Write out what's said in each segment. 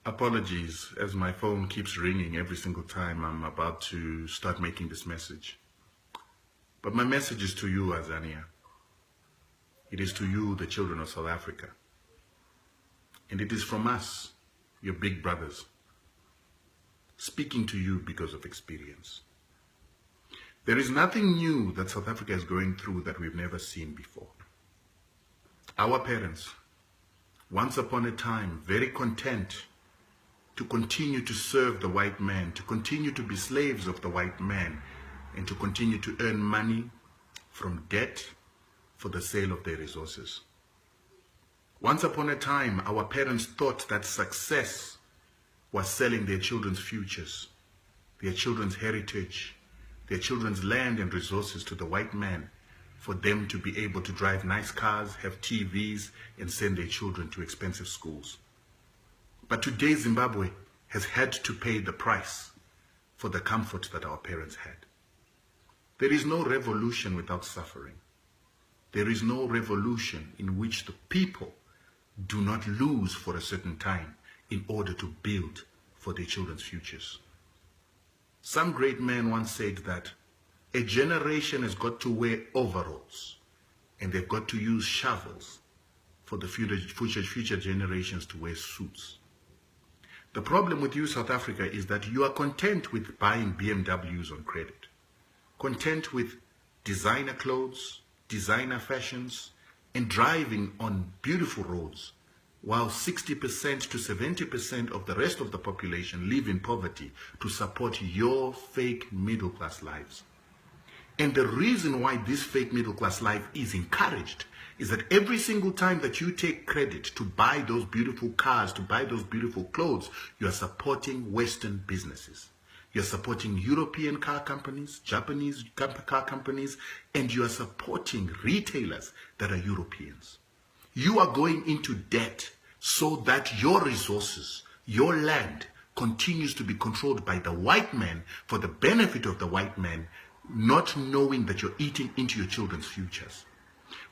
Apologies, as my phone keeps ringing every single time I'm about to start making this message. But my message is to you, Azania. It is to you, the children of South Africa. And it is from us, your big brothers, speaking to you because of experience. There is nothing new that South Africa is going through that we've never seen before. Our parents, once upon a time, very content to continue to serve the white man, to continue to be slaves of the white man, and to continue to earn money from debt for the sale of their resources. Once upon a time, our parents thought that success was selling their children's futures, their children's heritage, their children's land and resources to the white man for them to be able to drive nice cars, have TVs, and send their children to expensive schools. But today, Zimbabwe has had to pay the price for the comfort that our parents had. There is no revolution without suffering. There is no revolution in which the people do not lose for a certain time in order to build for their children's futures. Some great man once said that a generation has got to wear overalls and they've got to use shovels for the future generations to wear suits. The problem with you, South Africa, is that you are content with buying BMWs on credit, content with designer clothes, designer fashions, and driving on beautiful roads, while 60% to 70% of the rest of the population live in poverty to support your fake middle-class lives. And the reason why this fake middle-class life is encouraged is that every single time that you take credit to buy those beautiful cars, to buy those beautiful clothes, you are supporting Western businesses. You're supporting European car companies, Japanese car companies, and you are supporting retailers that are Europeans. You are going into debt so that your resources, your land, continues to be controlled by the white man for the benefit of the white man, not knowing that you're eating into your children's futures.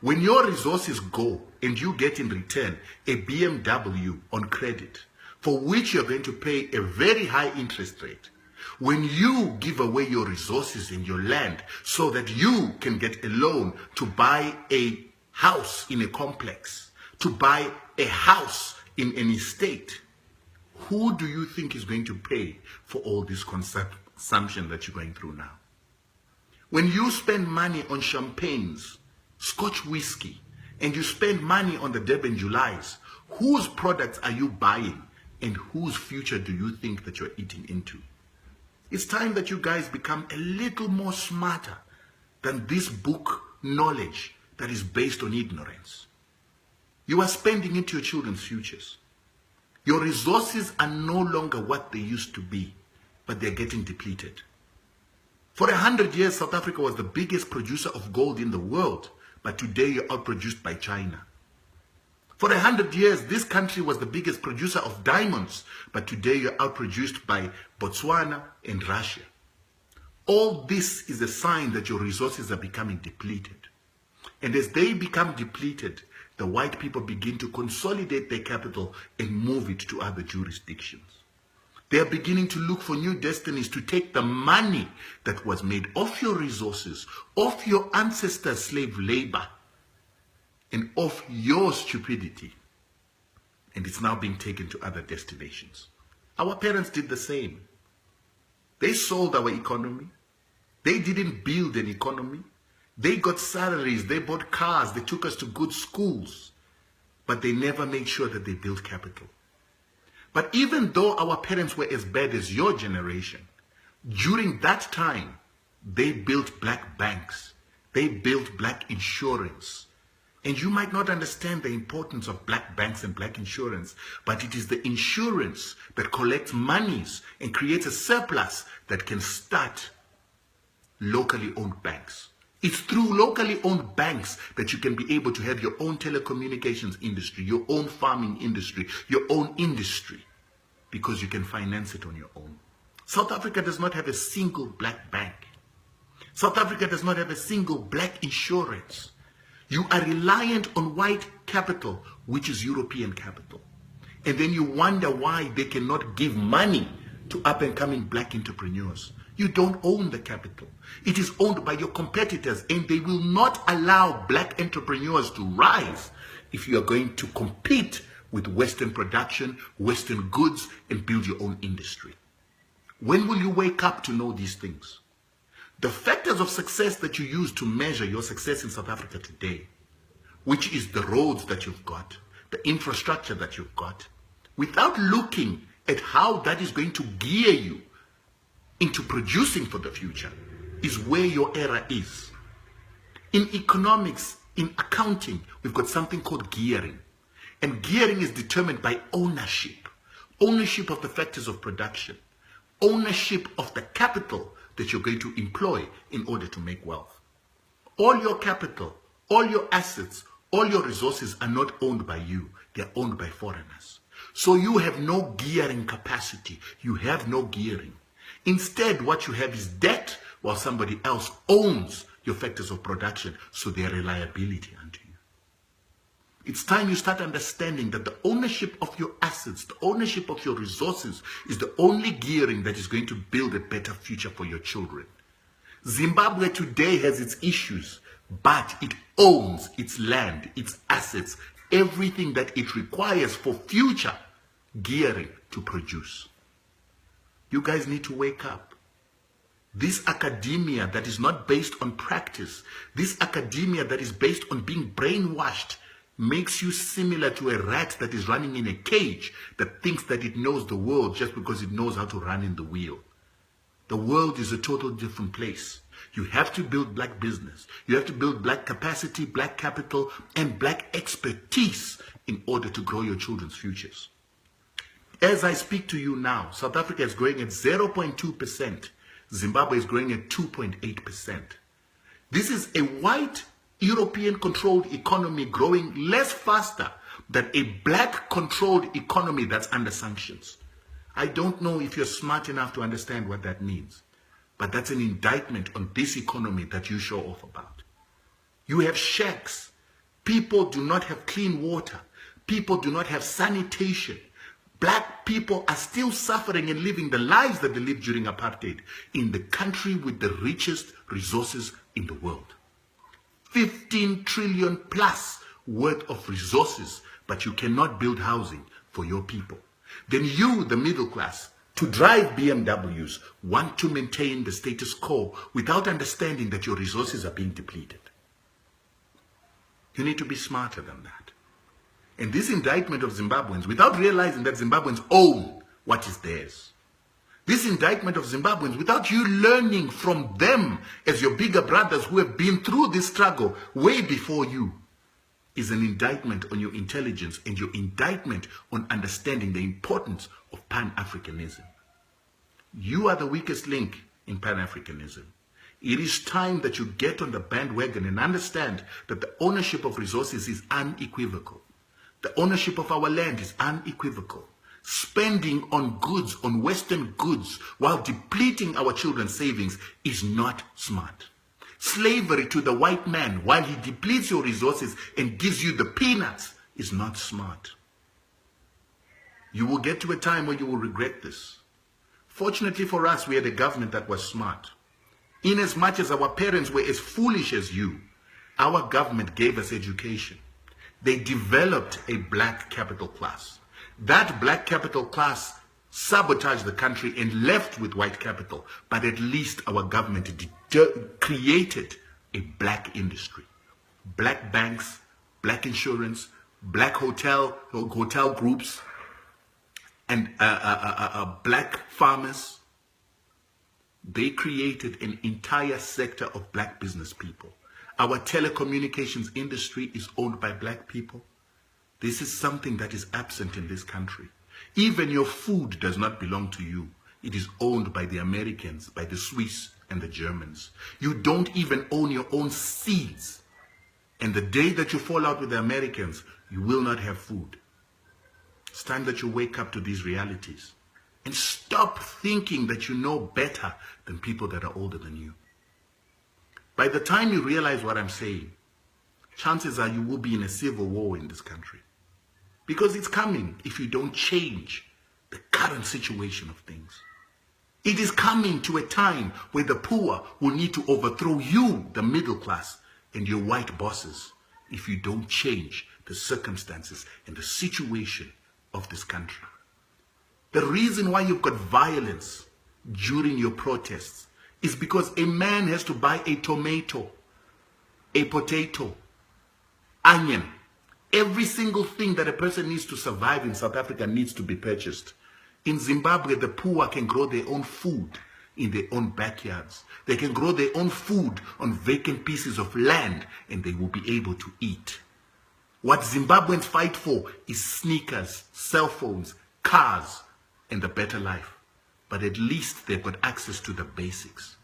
When your resources go and you get in return a BMW on credit, for which you're going to pay a very high interest rate, when you give away your resources and your land so that you can get a loan to buy a house in a complex, to buy a house in an estate, who do you think is going to pay for all this consumption that you're going through now? When you spend money on champagnes, Scotch whiskey, and you spend money on the Durban Julys, whose products are you buying and whose future do you think that you're eating into? It's time that you guys become a little more smarter than this book knowledge that is based on ignorance. You are spending into your children's futures. Your resources are no longer what they used to be, but they're getting depleted. For 100 years, South Africa was the biggest producer of gold in the world, but today you're outproduced by China. For 100 years, this country was the biggest producer of diamonds, but today you're outproduced by Botswana and Russia. All this is a sign that your resources are becoming depleted. And as they become depleted, the white people begin to consolidate their capital and move it to other jurisdictions. They are beginning to look for new destinies to take the money that was made off your resources, off your ancestors' slave labor, and off your stupidity. And it's now being taken to other destinations. Our parents did the same. They sold our economy. They didn't build an economy. They got salaries, they bought cars, they took us to good schools, but they never made sure that they built capital. But even though our parents were as bad as your generation, during that time, they built black banks, they built black insurance. And you might not understand the importance of black banks and black insurance, but it is the insurance that collects monies and creates a surplus that can start locally owned banks. It's through locally owned banks that you can be able to have your own telecommunications industry, your own farming industry, your own industry, because you can finance it on your own. South Africa does not have a single black bank. South Africa does not have a single black insurance. You are reliant on white capital, which is European capital. And then you wonder why they cannot give money to up-and-coming black entrepreneurs. You don't own the capital. It is owned by your competitors, and they will not allow black entrepreneurs to rise if you are going to compete with Western production, Western goods, and build your own industry. When will you wake up to know these things? The factors of success that you use to measure your success in South Africa today, which is the roads that you've got, the infrastructure that you've got, without looking at how that is going to gear you into producing for the future, is where your error is. In economics, in accounting, we've got something called gearing. And gearing is determined by ownership. Ownership of the factors of production. Ownership of the capital that you're going to employ in order to make wealth. All your capital, all your assets, all your resources are not owned by you. They're owned by foreigners. So you have no gearing capacity. You have no gearing. Instead, what you have is debt, while somebody else owns your factors of production, so they're reliability unto you. It's time you start understanding that the ownership of your assets, the ownership of your resources is the only gearing that is going to build a better future for your children. Zimbabwe today has its issues, but it owns its land, its assets, everything that it requires for future gearing to produce. You guys need to wake up. This academia that is not based on practice, this academia that is based on being brainwashed, makes you similar to a rat that is running in a cage that thinks that it knows the world just because it knows how to run in the wheel. The world is a total different place. You have to build black business. You have to build black capacity, black capital, and black expertise in order to grow your children's futures. As I speak to you now, South Africa is growing at 0.2%. Zimbabwe is growing at 2.8%. This is a white European-controlled economy growing less faster than a black-controlled economy that's under sanctions. I don't know if you're smart enough to understand what that means, but that's an indictment on this economy that you show off about. You have shacks. People do not have clean water. People do not have sanitation. Black people are still suffering and living the lives that they lived during apartheid in the country with the richest resources in the world. 15 trillion plus worth of resources, but you cannot build housing for your people. Then you, the middle class, to drive BMWs, want to maintain the status quo without understanding that your resources are being depleted. You need to be smarter than that. And this indictment of Zimbabweans, without realizing that Zimbabweans own what is theirs. This indictment of Zimbabweans, without you learning from them as your bigger brothers who have been through this struggle way before you, is an indictment on your intelligence and your indictment on understanding the importance of Pan-Africanism. You are the weakest link in Pan-Africanism. It is time that you get on the bandwagon and understand that the ownership of resources is unequivocal. The ownership of our land is unequivocal. Spending on goods, on Western goods, while depleting our children's savings is not smart. Slavery to the white man while he depletes your resources and gives you the peanuts is not smart. You will get to a time where you will regret this. Fortunately for us, we had a government that was smart. In as much as our parents were as foolish as you, our government gave us education. They developed a black capital class. That black capital class sabotaged the country and left with white capital, but at least our government created a black industry. Black banks, black insurance, black hotel groups, and black farmers. They created an entire sector of black business people. Our telecommunications industry is owned by black people. This is something that is absent in this country. Even your food does not belong to you. It is owned by the Americans, by the Swiss and the Germans. You don't even own your own seeds. And the day that you fall out with the Americans, you will not have food. It's time that you wake up to these realities and stop thinking that you know better than people that are older than you. By the time you realize what I'm saying, chances are you will be in a civil war in this country. Because it's coming if you don't change the current situation of things. It is coming to a time where the poor will need to overthrow you, the middle class, and your white bosses if you don't change the circumstances and the situation of this country. The reason why you've got violence during your protests is because a man has to buy a tomato, a potato, onion. Every single thing that a person needs to survive in South Africa needs to be purchased. In Zimbabwe, the poor can grow their own food in their own backyards. They can grow their own food on vacant pieces of land and they will be able to eat. What Zimbabweans fight for is sneakers, cell phones, cars, and a better life. But at least they've got access to the basics.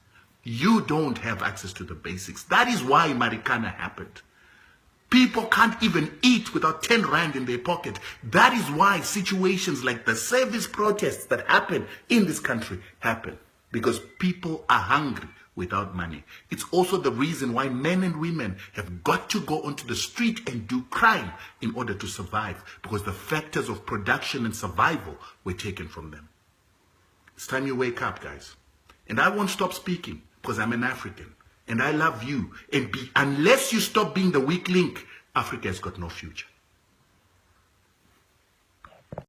You don't have access to the basics. That is why Marikana happened. People can't even eat without 10 rand in their pocket. That is why situations like the service protests that happen in this country happen. Because people are hungry without money. It's also the reason why men and women have got to go onto the street and do crime in order to survive. Because the factors of production and survival were taken from them. It's time you wake up, guys. And I won't stop speaking because I'm an African. And I love you. And unless you stop being the weak link, Africa has got no future.